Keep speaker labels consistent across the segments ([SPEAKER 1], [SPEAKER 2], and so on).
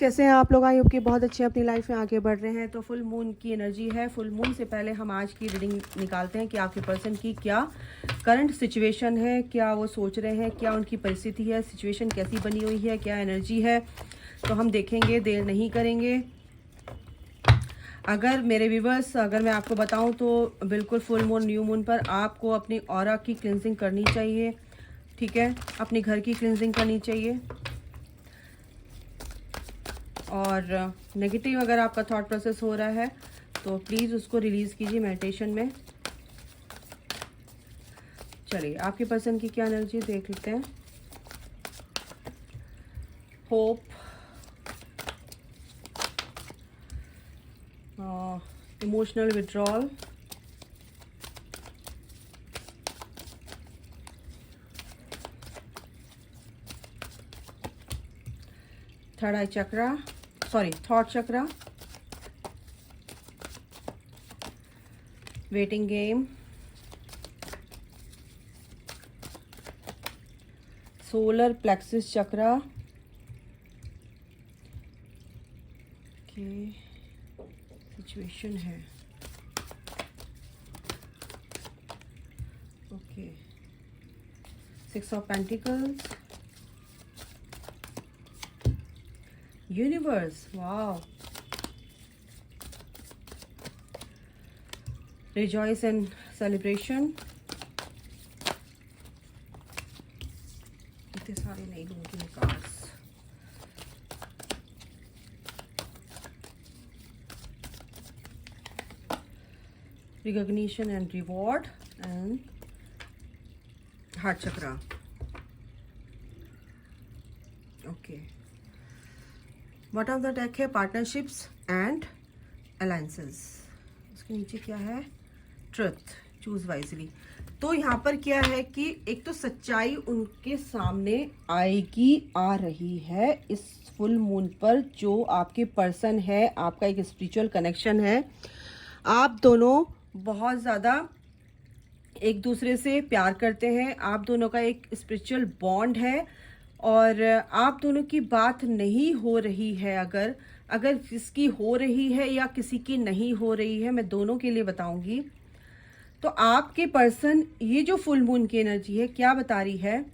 [SPEAKER 1] कैसे हैं आप लोग? आई होप कि बहुत अच्छे अपनी लाइफ में आगे बढ़ रहे हैं। तो फुल मून की एनर्जी है। फुल मून से पहले हम आज की रीडिंग निकालते हैं कि आपके पर्सन की क्या करंट सिचुएशन है, क्या वो सोच रहे हैं, क्या उनकी परिस्थिति है, सिचुएशन कैसी बनी हुई है, क्या एनर्जी है। तो हम देखेंगे, देर नहीं करेंगे। अगर मेरे व्यूवर्स, अगर मैं आपको बताऊं तो बिल्कुल फुल मून, न्यू मून पर आपको अपनी ऑरा की क्लिनजिंग करनी चाहिए। ठीक है, अपने घर की क्लिनजिंग करनी चाहिए। और नेगेटिव अगर आपका थॉट प्रोसेस हो रहा है तो प्लीज़ उसको रिलीज़ कीजिए मेडिटेशन में। चलिए, आपके पर्सन की क्या एनर्जी देख लेते हैं। होप, इमोशनल विड्रॉल, थर्ड आई चक्रा, थॉट चक्रा, वेटिंग गेम, सोलर प्लेक्सिस चक्रा के सिचुएशन है। Okay, six of pentacles, universe, wow, rejoice and celebration। इतने सारे नहीं लूंगी निकास। recognition and reward and heart chakra। Okay, bottom of the deck है पार्टनरशिप्स एंड अलायंसेस। उसके नीचे क्या है? Truth, choose wisely. तो यहाँ पर क्या है कि एक तो सच्चाई उनके सामने आएगी, आ रही है इस फुल मून पर। जो आपके पर्सन है, आपका एक स्पिरिचुअल कनेक्शन है। आप दोनों बहुत ज़्यादा एक दूसरे से प्यार करते हैं। आप दोनों का एक स्पिरिचुअल बॉन्ड है और आप दोनों की बात नहीं हो रही है। अगर किसकी हो रही है या किसी की नहीं हो रही है, मैं दोनों के लिए बताऊंगी। तो आपके पर्सन, ये जो फुल मून की एनर्जी है, क्या बता रही है?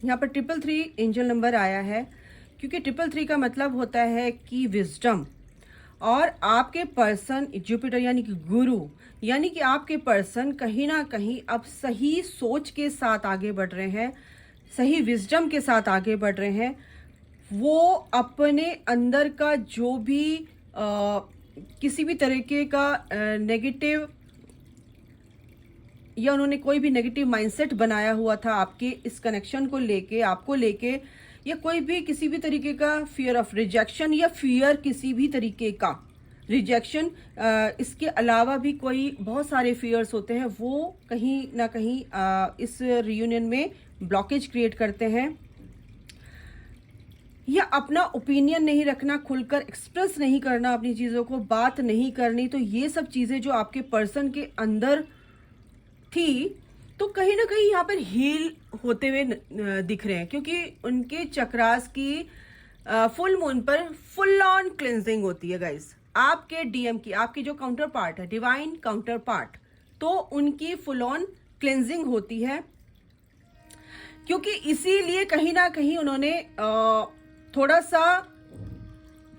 [SPEAKER 1] यहाँ पर 333 एंजल नंबर आया है, क्योंकि 333 का मतलब होता है कि विजडम। और आपके पर्सन जुपिटर यानी कि गुरु, यानी कि आपके पर्सन कहीं ना कहीं अब सही सोच के साथ आगे बढ़ रहे हैं, सही विजडम के साथ आगे बढ़ रहे हैं। वो अपने अंदर का जो भी किसी भी तरीके का नेगेटिव या उन्होंने कोई भी नेगेटिव माइंडसेट बनाया हुआ था आपके इस कनेक्शन को लेके, आपको लेके, या कोई भी किसी भी तरीके का फियर ऑफ रिजेक्शन या फियर किसी भी तरीके का रिजेक्शन, इसके अलावा भी कोई बहुत सारे फियर्स होते हैं, वो कहीं ना कहीं इस रियूनियन में ब्लॉकेज क्रिएट करते हैं। या अपना ओपिनियन नहीं रखना, खुलकर एक्सप्रेस नहीं करना अपनी चीज़ों को, बात नहीं करनी। तो ये सब चीज़ें जो आपके पर्सन के अंदर थी, तो कहीं ना कहीं यहाँ पर हील होते हुए दिख रहे हैं, क्योंकि उनके चक्रास की फुल मून पर फुल ऑन क्लेंजिंग होती है गाइस। आपके डीएम की, आपकी जो काउंटर पार्ट है, डिवाइन काउंटर पार्ट, तो उनकी फुल ऑन क्लेंजिंग होती है। क्योंकि इसीलिए कहीं ना कहीं उन्होंने थोड़ा सा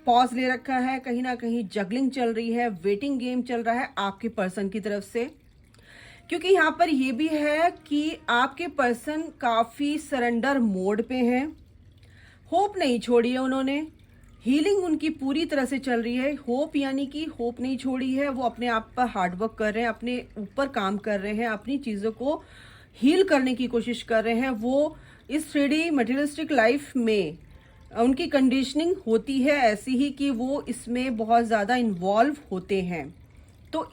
[SPEAKER 1] पॉज ले रखा है, कहीं ना कहीं जगलिंग चल रही है, वेटिंग गेम चल रहा है आपके पर्सन की तरफ से। क्योंकि यहाँ पर ये भी है कि आपके पर्सन काफी सरेंडर मोड पे हैं। होप नहीं छोड़ी है उन्होंने, हीलिंग उनकी पूरी तरह से चल रही है। होप यानी कि होप नहीं छोड़ी है, वो अपने आप पर हार्डवर्क कर रहे हैं, अपने ऊपर काम कर रहे हैं, अपनी चीज़ों को हील करने की कोशिश कर रहे हैं। वो इस 3D मटेरियलिस्टिक लाइफ में उनकी कंडीशनिंग होती है ऐसी ही कि वो इसमें बहुत ज़्यादा इन्वॉल्व होते हैं। तो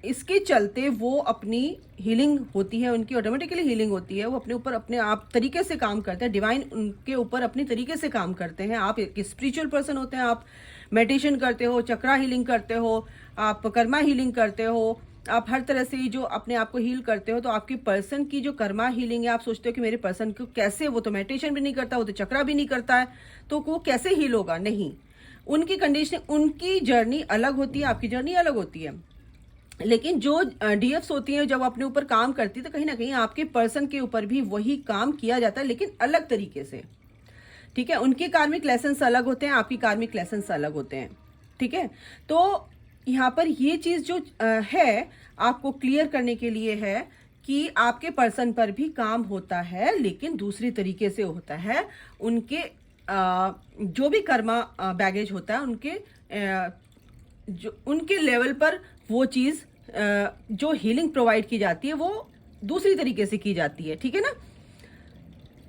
[SPEAKER 1] इसके चलते वो अपनी हीलिंग होती है, उनकी ऑटोमेटिकली हीलिंग होती है। वो अपने ऊपर अपने आप तरीके से काम करते हैं, डिवाइन उनके ऊपर अपनी तरीके से काम करते हैं। आप एक स्पिरिचुअल पर्सन होते हैं, आप मेडिटेशन करते हो, चक्रा हीलिंग करते हो, आप कर्मा हीलिंग करते हो, आप हर तरह से जो अपने आप को हील करते हो। तो आपके पर्सन की जो कर्मा हीलिंग है, आप सोचते हो कि मेरे पर्सन को कैसे, वो तो मेडिटेशन भी नहीं करता, वो तो चक्रा भी नहीं करता है, तो वो कैसे हील होगा? नहीं, उनकी कंडीशनिंग, उनकी जर्नी अलग होती है, आपकी जर्नी अलग होती है। लेकिन जो डीएफ्स होती हैं जब अपने ऊपर काम करती है तो कहीं ना कहीं आपके पर्सन के ऊपर भी वही काम किया जाता है, लेकिन अलग तरीके से। ठीक है, उनके कार्मिक लेसन्स अलग होते हैं, आपकी कार्मिक लेसन्स अलग होते हैं। ठीक है, तो यहाँ पर ये चीज जो है आपको क्लियर करने के लिए है कि आपके पर्सन पर भी काम होता है, लेकिन दूसरी तरीके से होता है। उनके जो भी कर्मा बैगेज होता है, उनके जो उनके लेवल पर वो चीज जो हीलिंग प्रोवाइड की जाती है वो दूसरी तरीके से की जाती है। ठीक है ना।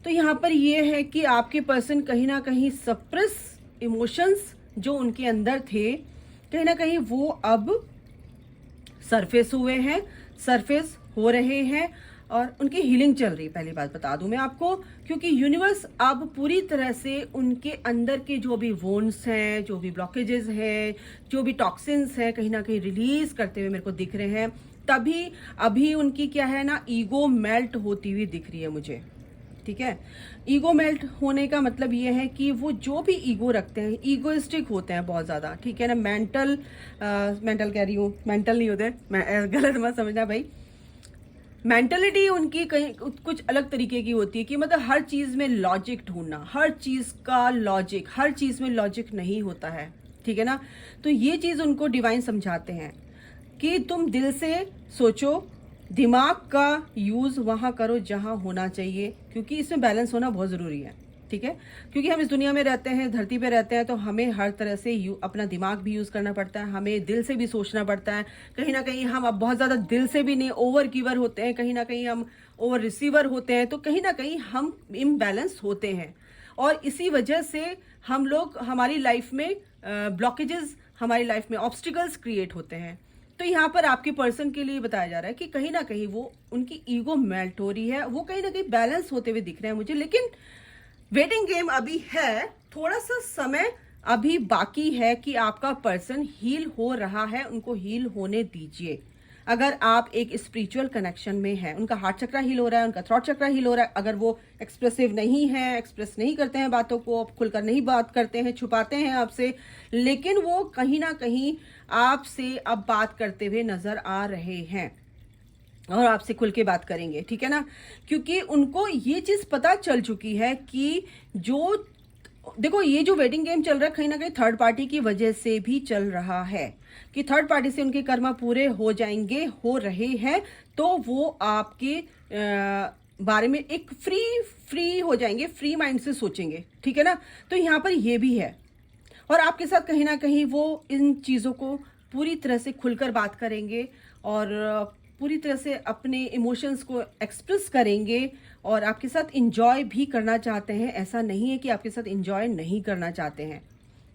[SPEAKER 1] तो यहाँ पर ये है कि आपके पर्सन कहीं ना कहीं सप्रेस इमोशंस जो उनके अंदर थे, कहीं ना कहीं वो अब सरफेस हुए हैं, सरफेस हो रहे हैं और उनकी हीलिंग चल रही है। पहली बात बता दूं मैं आपको, क्योंकि यूनिवर्स अब पूरी तरह से उनके अंदर के जो भी वोन्स हैं, जो भी ब्लॉकेजेस हैं, जो भी टॉक्सिन्स हैं, कहीं ना कहीं रिलीज करते हुए मेरे को दिख रहे हैं। तभी अभी उनकी क्या है ना, ईगो मेल्ट होती हुई दिख रही है मुझे। ठीक है, ईगो मेल्ट होने का मतलब ये है कि वो जो भी ईगो रखते हैं, ईगोइस्टिक होते हैं बहुत ज्यादा। ठीक है ना, मेंटल कह रही हूँ, मेंटल नहीं होते, गलत मत समझना भाई। मेंटलिटी उनकी कहीं कुछ अलग तरीके की होती है कि मतलब हर चीज में लॉजिक ढूंढना, हर चीज का लॉजिक, हर चीज में लॉजिक नहीं होता है। ठीक है ना, तो ये चीज उनको डिवाइन समझाते हैं कि तुम दिल से सोचो, दिमाग का यूज वहां करो जहां होना चाहिए, क्योंकि इसमें बैलेंस होना बहुत जरूरी है। ठीक है, क्योंकि हम इस दुनिया में रहते हैं, धरती पे रहते हैं, तो हमें हर तरह से अपना दिमाग भी यूज करना पड़ता है, हमें दिल से भी सोचना पड़ता है। कहीं ना कहीं हम अब बहुत ज्यादा दिल से भी नहीं, ओवर गिवर होते हैं, कहीं ना कहीं हम ओवर रिसीवर होते हैं, तो कहीं ना कहीं हम इम्बैलेंस होते हैं। और इसी वजह से हम लोग, हमारी लाइफ में ब्लॉकेजेस, हमारी लाइफ में ऑब्स्टिकल्स क्रिएट होते हैं। तो यहाँ पर आपके पर्सन के लिए बताया जा रहा है कि कहीं ना कहीं वो, उनकी ईगो मेल्ट हो रही है, वो कहीं ना कहीं बैलेंस होते हुए दिख रहे हैं मुझे। लेकिन वेटिंग गेम अभी है, थोड़ा सा समय अभी बाकी है कि आपका पर्सन हील हो रहा है, उनको हील होने दीजिए। अगर आप एक स्पिरिचुअल कनेक्शन में है, उनका हार्ट चक्रा हील हो रहा है, उनका थ्रॉट चक्रा हील हो रहा है। अगर वो एक्सप्रेसिव नहीं है, एक्सप्रेस नहीं करते हैं बातों को, खुलकर नहीं बात करते हैं, छुपाते हैं आपसे, लेकिन वो कहीं ना कहीं आपसे अब बात करते हुए नजर आ रहे हैं और आपसे खुल के बात करेंगे। ठीक है ना, क्योंकि उनको ये चीज पता चल चुकी है कि जो, देखो ये जो वेडिंग गेम चल रहा है कहीं ना कहीं थर्ड पार्टी की वजह से भी चल रहा है, कि थर्ड पार्टी से उनके कर्मा पूरे हो जाएंगे, हो रहे हैं, तो वो आपके बारे में एक फ्री हो जाएंगे, फ्री माइंड से सोचेंगे। ठीक है ना, तो यहाँ पर ये भी है। और आपके साथ कहीं ना कहीं वो इन चीजों को पूरी तरह से खुलकर बात करेंगे और पूरी तरह से अपने इमोशंस को एक्सप्रेस करेंगे और आपके साथ इंजॉय भी करना चाहते हैं। ऐसा नहीं है कि आपके साथ इंजॉय नहीं करना चाहते हैं।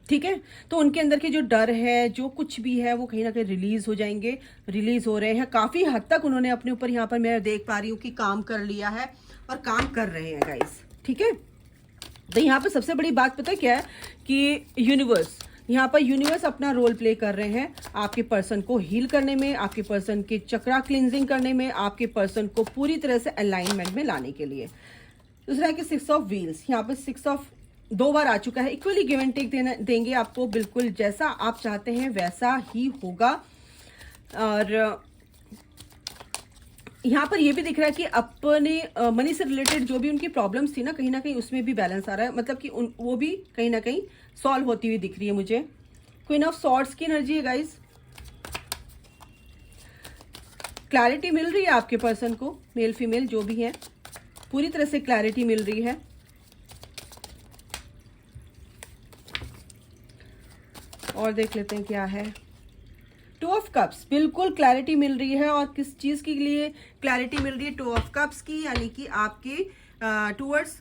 [SPEAKER 1] ठीक है, तो उनके अंदर के जो डर है, जो कुछ भी है, वो कहीं ना कहीं रिलीज हो जाएंगे, रिलीज हो रहे हैं। काफी हद तक उन्होंने अपने ऊपर, यहाँ पर मैं देख पा रही हूँ कि काम कर लिया है और काम कर रहे हैं गाइस। ठीक है, तो यहाँ पर सबसे बड़ी बात पता है क्या है कि यूनिवर्स, यहाँ पर यूनिवर्स अपना रोल प्ले कर रहे हैं आपके पर्सन को हील करने में, आपके पर्सन के चक्रा क्लिनजिंग करने में, आपके पर्सन को पूरी तरह से अलाइनमेंट में लाने के लिए। दूसरा है कि 6 ऑफ व्हील्स, यहाँ पर 6 ऑफ 2 बार आ चुका है। इक्वली गिव एंड टेक देंगे आपको, बिल्कुल जैसा आप चाहते हैं वैसा ही होगा। और यहाँ पर ये भी दिख रहा है कि अपने मनी से रिलेटेड जो भी उनकी प्रॉब्लम्स थी ना कहीं उसमें भी बैलेंस आ रहा है, मतलब कि वो भी कहीं ना कहीं सॉल्व होती हुई दिख रही है मुझे। क्वीन ऑफ सॉर्ड्स की एनर्जी है गाइस, क्लैरिटी मिल रही है आपके पर्सन को, मेल फीमेल जो भी है, पूरी तरह से क्लैरिटी मिल रही है। और देख लेते हैं क्या है। 2 ऑफ कप्स, बिल्कुल क्लैरिटी मिल रही है। और किस चीज के लिए क्लैरिटी मिल रही है? 2 ऑफ कप्स की, यानी कि आपके टूवर्ड्स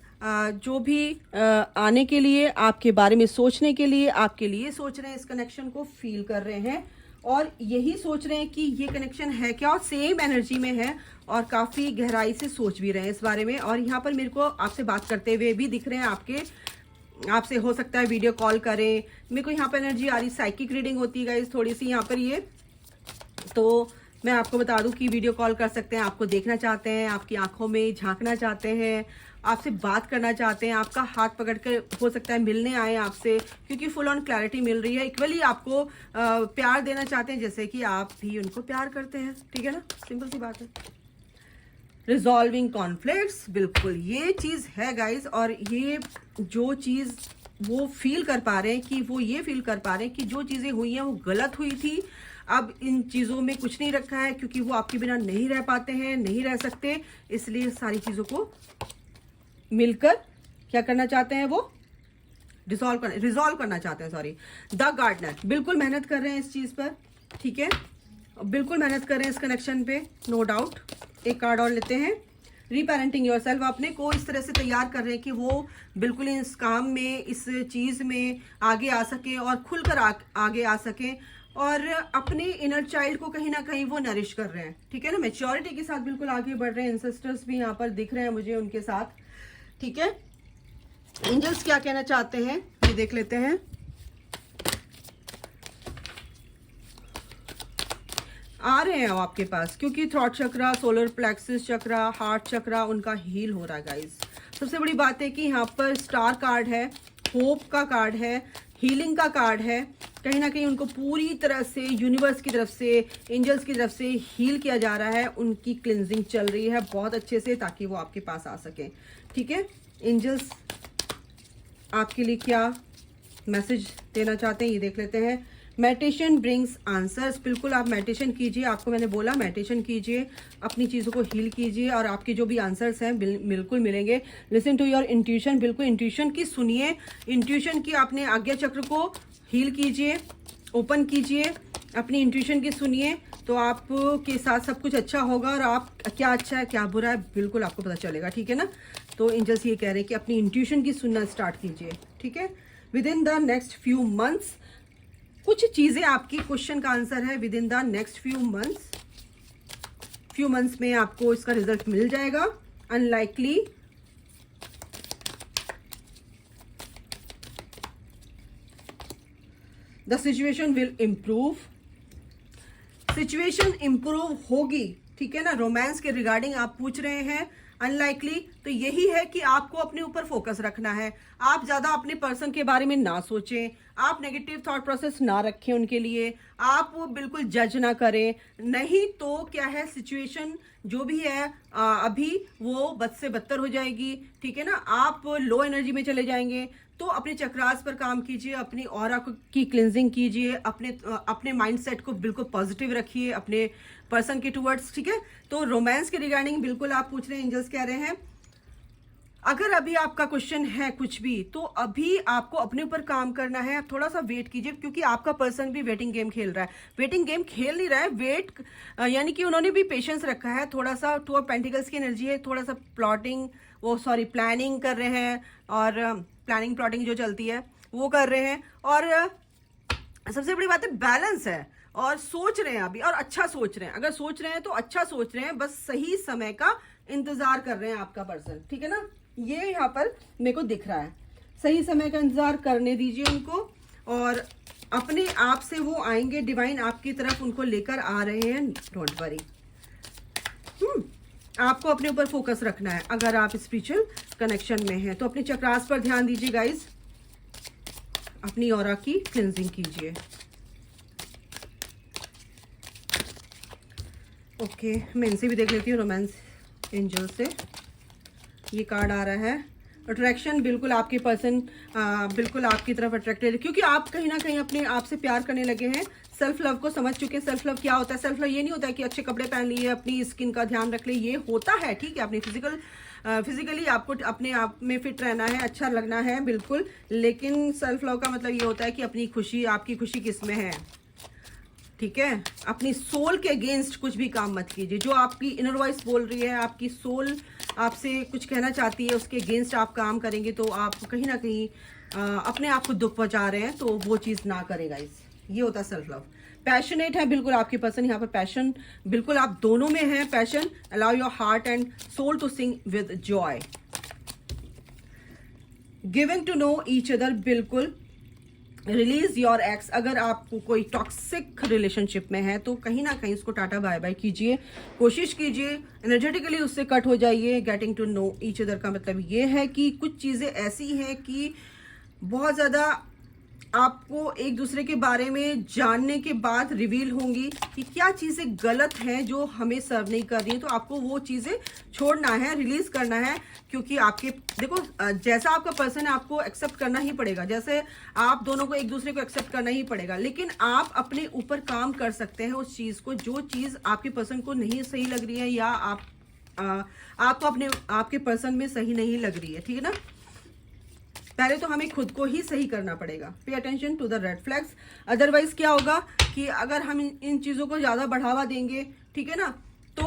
[SPEAKER 1] जो भी आने के लिए, आपके बारे में सोचने के लिए, आपके लिए सोच रहे हैं, इस कनेक्शन को फील कर रहे हैं और यही सोच रहे हैं कि ये कनेक्शन है क्या, और सेम एनर्जी में है और काफी गहराई से सोच भी रहे हैं इस बारे में। और यहाँ पर मेरे को आपसे बात करते हुए भी दिख रहे हैं, आपसे हो सकता है वीडियो कॉल करें। मेरे को यहाँ पर एनर्जी आ रही, साइकिक रीडिंग होती है गाइस थोड़ी सी यहाँ पर ये, तो मैं आपको बता दूं कि वीडियो कॉल कर सकते हैं, आपको देखना चाहते हैं, आपकी आंखों में झांकना चाहते हैं आपसे बात करना चाहते हैं, आपका हाथ पकड़ कर हो सकता है मिलने आए आपसे, क्योंकि फुल ऑन क्लैरिटी मिल रही है। इक्वली आपको प्यार देना चाहते हैं जैसे कि आप भी उनको प्यार करते हैं, ठीक है ना, सिंपल सी बात है। रिजॉल्विंग कॉन्फ्लिक्ट्स, बिल्कुल ये चीज़ है गाइज, और ये जो चीज़ वो फील कर पा रहे हैं कि वो ये फील कर पा रहे हैं कि जो चीज़ें हुई हैं वो गलत हुई थी, अब इन चीज़ों में कुछ नहीं रखा है, क्योंकि वो आपके बिना नहीं रह पाते हैं, नहीं रह सकते, इसलिए सारी चीज़ों को मिलकर क्या करना चाहते हैं, वो रिजॉल्व करना चाहते हैं, सॉरी। द गार्डनर, बिल्कुल मेहनत कर रहे हैं इस चीज़ पर, ठीक है, बिल्कुल मेहनत कर रहे हैं इस कनेक्शन पे, नो डाउट। एक कार्ड और लेते हैं, रीपेरेंटिंग योरसेल्फ, अपने को इस तरह से तैयार कर रहे हैं कि वो बिल्कुल इस काम में, इस चीज़ में आगे आ सकें और खुलकर आगे आ सकें, और अपने इनर चाइल्ड को कहीं ना कहीं वो नरिश कर रहे हैं, ठीक है ना, मैच्योरिटी के साथ बिल्कुल आगे बढ़ रहे हैं। इंसेस्टर्स भी यहाँ पर दिख रहे हैं मुझे उनके साथ, ठीक है। एंजल्स क्या कहना चाहते हैं ये देख लेते हैं। आ रहे हैं वो आपके पास, क्योंकि थ्रॉट चक्रा, सोलर प्लेक्सिस चक्रा, हार्ट चक्रा उनका हील हो रहा है गाइस। सबसे बड़ी बात है कि यहाँ पर स्टार कार्ड है, होप का कार्ड है, हीलिंग का कार्ड है। कहीं ना कहीं उनको पूरी तरह से यूनिवर्स की तरफ से, एंजल्स की तरफ से हील किया जा रहा है, उनकी क्लिनजिंग चल रही है बहुत अच्छे से, ताकि वो आपके पास आ सकें, ठीक है। एंजल्स आपके लिए क्या मैसेज देना चाहते हैं ये देख लेते हैं। मेडिटेशन ब्रिंग्स आंसर्स, बिल्कुल आप मेडिटेशन कीजिए, आपको मैंने बोला मेडिटेशन कीजिए, अपनी चीज़ों को हील कीजिए और आपके जो भी आंसर्स हैं बिल्कुल मिलेंगे। लिसन टू योर इंट्यूशन, बिल्कुल इंट्यूशन की सुनिए, इंट्यूशन की अपने आज्ञा चक्र को हील कीजिए, ओपन कीजिए, अपनी इंट्यूशन की सुनिए, तो आपके साथ सब कुछ अच्छा होगा, और आप क्या अच्छा है क्या बुरा है बिल्कुल आपको पता चलेगा, ठीक है ना। तो एंजल्स ये कह रहे हैं कि अपनी इंट्यूशन की सुनना स्टार्ट कीजिए, ठीक है। With in the next few months, कुछ चीजें आपकी क्वेश्चन का आंसर है, with in the next few months में आपको इसका रिजल्ट मिल जाएगा। Unlikely, the situation will improve, situation improve होगी, ठीक है ना। रोमांस के रिगार्डिंग आप पूछ रहे हैं, अनलाइकली, तो यही है कि आपको अपने ऊपर फोकस रखना है, आप ज्यादा अपने पर्सन के बारे में ना सोचें, आप नेगेटिव थॉट प्रोसेस ना रखें उनके लिए, आप वो बिल्कुल जज ना करें, नहीं तो क्या है सिचुएशन जो भी है अभी वो बद से बदतर हो जाएगी, ठीक है ना। आप लो एनर्जी में चले जाएंगे, तो अपने चक्रास पर काम कीजिए, अपनी ऑरा की क्लिनजिंग कीजिए, अपने माइंडसेट को बिल्कुल पॉजिटिव रखिए अपने पर्सन के टुवर्ड्स, ठीक है। तो रोमांस के रिगार्डिंग बिल्कुल आप पूछ रहे हैं, एंजल्स कह रहे हैं अगर अभी आपका क्वेश्चन है कुछ भी, तो अभी आपको अपने ऊपर काम करना है, आप थोड़ा सा वेट कीजिए, क्योंकि आपका पर्सन भी वेटिंग गेम खेल रहा है, वेटिंग गेम खेल नहीं रहा है, वेट यानी कि उन्होंने भी पेशेंस रखा है, थोड़ा सा टू ऑफ पेंटिकल्स की एनर्जी है, थोड़ा सा प्लानिंग कर रहे हैं, और प्लानिंग प्लॉटिंग जो चलती है वो कर रहे हैं, और सबसे बड़ी बात है बैलेंस है, और सोच रहे हैं अभी, और अच्छा सोच रहे हैं, अगर सोच रहे हैं तो अच्छा सोच रहे हैं, बस सही समय का इंतजार कर रहे हैं आपका पर्सन, ठीक है ना। ये यहाँ पर मेरे को दिख रहा है, सही समय का इंतजार करने दीजिए उनको, और अपने आप से वो आएंगे, डिवाइन आपकी तरफ उनको लेकर आ रहे हैं, डोंट वरी। आपको अपने ऊपर फोकस रखना है, अगर आप स्पिरिचुअल कनेक्शन में हैं तो अपने चक्रास पर ध्यान दीजिए गाइज, अपनी ऑरा की क्लिनजिंग कीजिए। ओके, मैं इनसे भी देख लेती हूँ, रोमांस एंजल से ये कार्ड आ रहा है, अट्रैक्शन, बिल्कुल आपके पर्सन बिल्कुल आपकी तरफ अट्रैक्टेड है, क्योंकि आप कहीं ना कहीं अपने आप से प्यार करने लगे हैं, सेल्फ लव को समझ चुके हैं। सेल्फ लव क्या होता है? सेल्फ लव ये नहीं होता है कि अच्छे कपड़े पहन लिए, अपनी स्किन का ध्यान रख लिए, ये होता है ठीक है, अपनी फिजिकली आपको अपने आप में फिट रहना है, अच्छा लगना है बिल्कुल, लेकिन सेल्फ लव का मतलब ये होता है कि अपनी खुशी, आपकी खुशी किस में है, ठीक है। अपनी सोल के अगेंस्ट कुछ भी काम मत कीजिए, जो आपकी इनर वॉइस बोल रही है, आपकी सोल आपसे कुछ कहना चाहती है, उसके अगेंस्ट आप काम करेंगे तो आप कहीं ना कहीं अपने आप को दुख पहुंचा रहे हैं, तो वो चीज़ ना करेगा। ये होता है सेल्फ लव। पैशनेट है बिल्कुल आपके पर्सन, यहाँ पर पैशन बिल्कुल आप दोनों में है, passion. Allow your heart and soul to sing with joy. Giving to know each other, बिल्कुल रिलीज योर एक्स। अगर आपको कोई टॉक्सिक रिलेशनशिप में है तो कहीं ना कहीं उसको टाटा बाय बाय कीजिए, कोशिश कीजिए एनर्जेटिकली उससे कट हो जाइए। Getting to know each other का मतलब ये है कि कुछ चीज़ें ऐसी हैं कि बहुत ज़्यादा आपको एक दूसरे के बारे में जानने के बाद रिवील होंगी कि क्या चीज़ें गलत हैं जो हमें सर्व नहीं कर रही है। तो आपको वो चीज़ें छोड़ना है, रिलीज करना है, क्योंकि आपके देखो जैसा आपका पर्सन है आपको एक्सेप्ट करना ही पड़ेगा। जैसे आप दोनों को एक दूसरे को एक्सेप्ट करना ही पड़ेगा, लेकिन आप अपने ऊपर काम कर सकते हैं उस चीज़ को, जो चीज़ आपके पर्सन को नहीं सही लग रही है या आपको अपने आपके पर्सन में सही नहीं लग रही है। ठीक है ना, पहले तो हमें खुद को ही सही करना पड़ेगा। Pay attention to the red flags. Otherwise क्या होगा कि अगर हम इन चीज़ों को ज़्यादा बढ़ावा देंगे, ठीक है ना, तो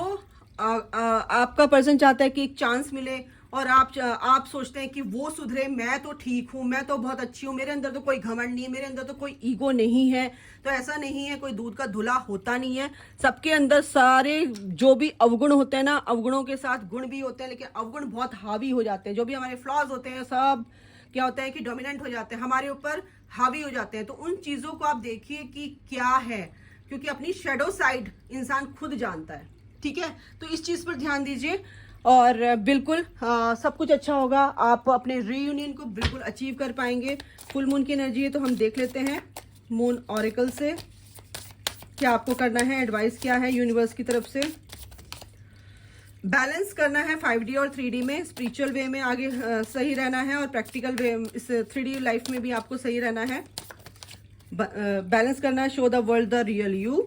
[SPEAKER 1] आपका पर्सन चाहता है कि एक चांस मिले और आप सोचते हैं कि वो सुधरे, मैं तो ठीक हूँ, मैं तो बहुत अच्छी हूँ, मेरे अंदर तो कोई घमंड नहीं है, मेरे अंदर तो कोई ईगो नहीं है। तो ऐसा नहीं है, कोई दूध का धुला होता नहीं है। सबके अंदर सारे जो भी अवगुण होते हैं ना, अवगुणों के साथ गुण भी होते हैं, लेकिन अवगुण बहुत हावी हो जाते हैं। जो भी हमारे फ्लॉज होते हैं सब क्या होता है कि डोमिनेंट हो जाते हैं, हमारे ऊपर हावी हो जाते हैं। तो उन चीज़ों को आप देखिए कि क्या है, क्योंकि अपनी शेडो साइड इंसान खुद जानता है। ठीक है, तो इस चीज़ पर ध्यान दीजिए और बिल्कुल सब कुछ अच्छा होगा। आप अपने रीयूनियन को बिल्कुल अचीव कर पाएंगे। फुल मून की एनर्जी है तो हम देख लेते हैं मून ऑरेकल से क्या आपको करना है, एडवाइस क्या है यूनिवर्स की तरफ से। बैलेंस करना है 5D और 3D में, स्पिरिचुअल वे में आगे सही रहना है और प्रैक्टिकल वे इस 3D लाइफ में भी आपको सही रहना है। बैलेंस करना है, show the world the real you.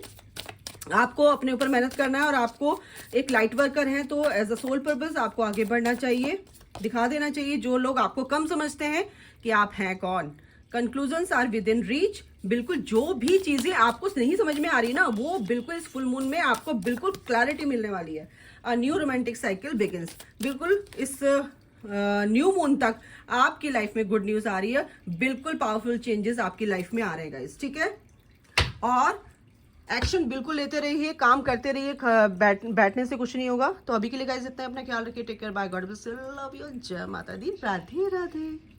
[SPEAKER 1] आपको अपने ऊपर मेहनत करना है और आपको एक लाइट वर्कर हैं तो एज अ सोल पर्पस आपको आगे बढ़ना चाहिए, दिखा देना चाहिए जो लोग आपको कम समझते हैं कि आप हैं कौन। Conclusions are within reach. बिल्कुल जो भी चीजें आपको नहीं समझ में आ रही ना, वो बिल्कुल इस फुल मून में आपको बिल्कुल क्लैरिटी मिलने वाली है। A new romantic cycle begins. बिल्कुल इस न्यू मून तक आपकी लाइफ में गुड न्यूज आ रही है, बिल्कुल पावरफुल चेंजेस आपकी लाइफ में आ रहे हैं गाइस। ठीक है, और एक्शन बिल्कुल लेते रहिए, काम करते रहिए, बैठने से कुछ नहीं होगा। तो अभी के लिए गाइस इतना, अपना ख्याल रखिए, take care, bye, God bless, love you, जय माता दी, राधे राधे।